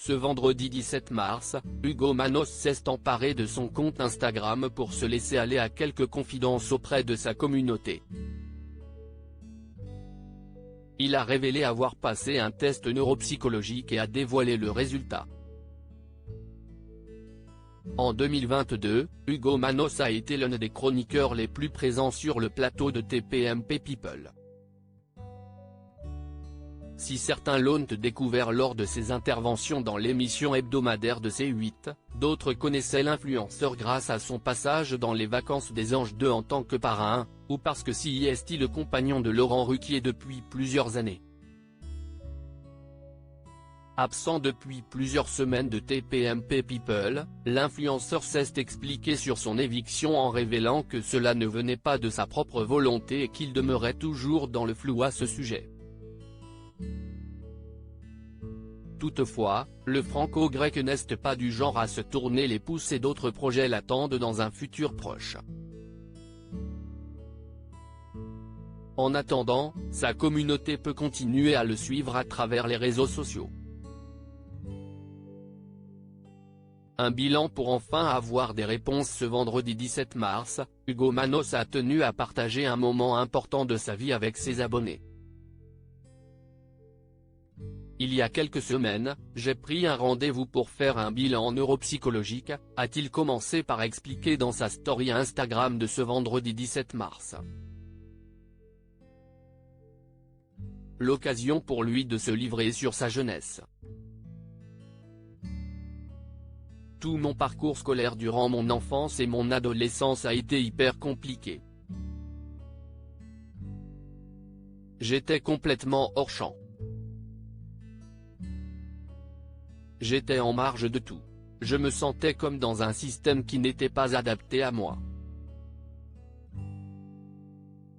Ce vendredi 17 mars, Hugo Manos s'est emparé de son compte Instagram pour se laisser aller à quelques confidences auprès de sa communauté. Il a révélé avoir passé un test neuropsychologique et a dévoilé le résultat. En 2022, Hugo Manos a été l'un des chroniqueurs les plus présents sur le plateau de TPMP People. Si certains l'ont découvert lors de ses interventions dans l'émission hebdomadaire de C8, d'autres connaissaient l'influenceur grâce à son passage dans Les Vacances des Anges 2 en tant que parrain, ou parce que c'est le compagnon de Laurent Ruquier depuis plusieurs années. Absent depuis plusieurs semaines de TPMP People, l'influenceur s'est expliqué sur son éviction en révélant que cela ne venait pas de sa propre volonté et qu'il demeurait toujours dans le flou à ce sujet. Toutefois, le franco-grec n'est pas du genre à se tourner les pouces et d'autres projets l'attendent dans un futur proche. En attendant, sa communauté peut continuer à le suivre à travers les réseaux sociaux. Un bilan pour enfin avoir des réponses. Ce vendredi 17 mars, Hugo Manos a tenu à partager un moment important de sa vie avec ses abonnés. Il y a quelques semaines, j'ai pris un rendez-vous pour faire un bilan neuropsychologique, a-t-il commencé par expliquer dans sa story Instagram de ce vendredi 17 mars. L'occasion pour lui de se livrer sur sa jeunesse. Tout mon parcours scolaire durant mon enfance et mon adolescence a été hyper compliqué. J'étais complètement hors champ. J'étais en marge de tout. Je me sentais comme dans un système qui n'était pas adapté à moi.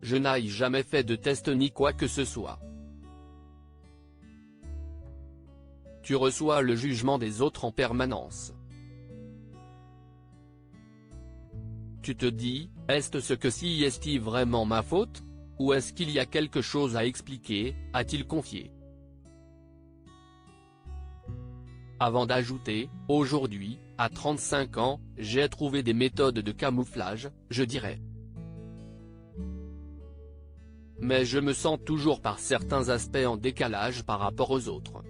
Je n'ai jamais fait de test ni quoi que ce soit. Tu reçois le jugement des autres en permanence. Tu te dis, est-ce que c'est vraiment ma faute? Ou est-ce qu'il y a quelque chose à expliquer, a-t-il confié. Avant d'ajouter, aujourd'hui, à 35 ans, j'ai trouvé des méthodes de camouflage, je dirais. Mais je me sens toujours par certains aspects en décalage par rapport aux autres.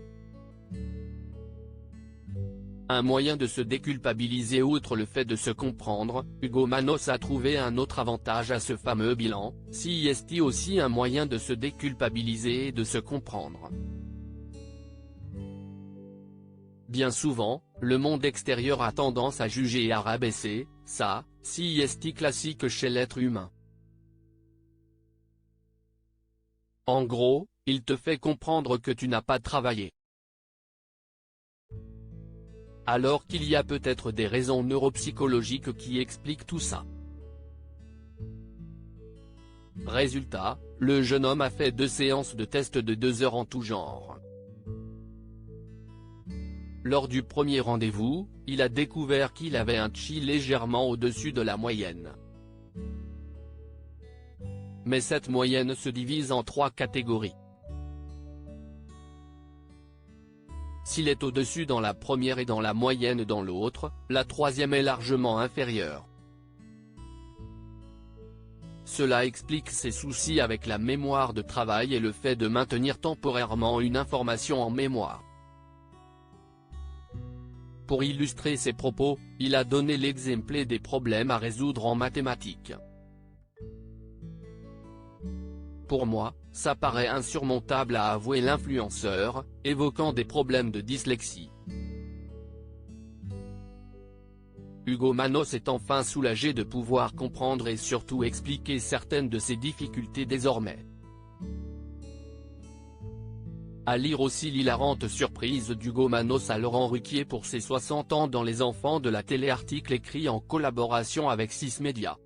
Un moyen de se déculpabiliser. Outre le fait de se comprendre, Hugo Manos a trouvé un autre avantage à ce fameux bilan, c'est aussi un moyen de se déculpabiliser et de se comprendre. Bien souvent, le monde extérieur a tendance à juger et à rabaisser, ça, c'est classique chez l'être humain. En gros, il te fait comprendre que tu n'as pas travaillé. Alors qu'il y a peut-être des raisons neuropsychologiques qui expliquent tout ça. Résultat, le jeune homme a fait 2 séances de tests de 2 heures en tout genre. Lors du premier rendez-vous, il a découvert qu'il avait un chi légèrement au-dessus de la moyenne. Mais cette moyenne se divise en 3 catégories. S'il est au-dessus dans la première et dans la moyenne dans l'autre, la troisième est largement inférieure. Cela explique ses soucis avec la mémoire de travail et le fait de maintenir temporairement une information en mémoire. Pour illustrer ses propos, il a donné l'exemple des problèmes à résoudre en mathématiques. Pour moi, ça paraît insurmontable, a avoué l'influenceur, évoquant des problèmes de dyslexie. Hugo Manos est enfin soulagé de pouvoir comprendre et surtout expliquer certaines de ses difficultés désormais. À lire aussi l'hilarante surprise d'Hugo Manos à Laurent Ruquier pour ses 60 ans dans Les Enfants de la télé, article écrit en collaboration avec 6 Médias.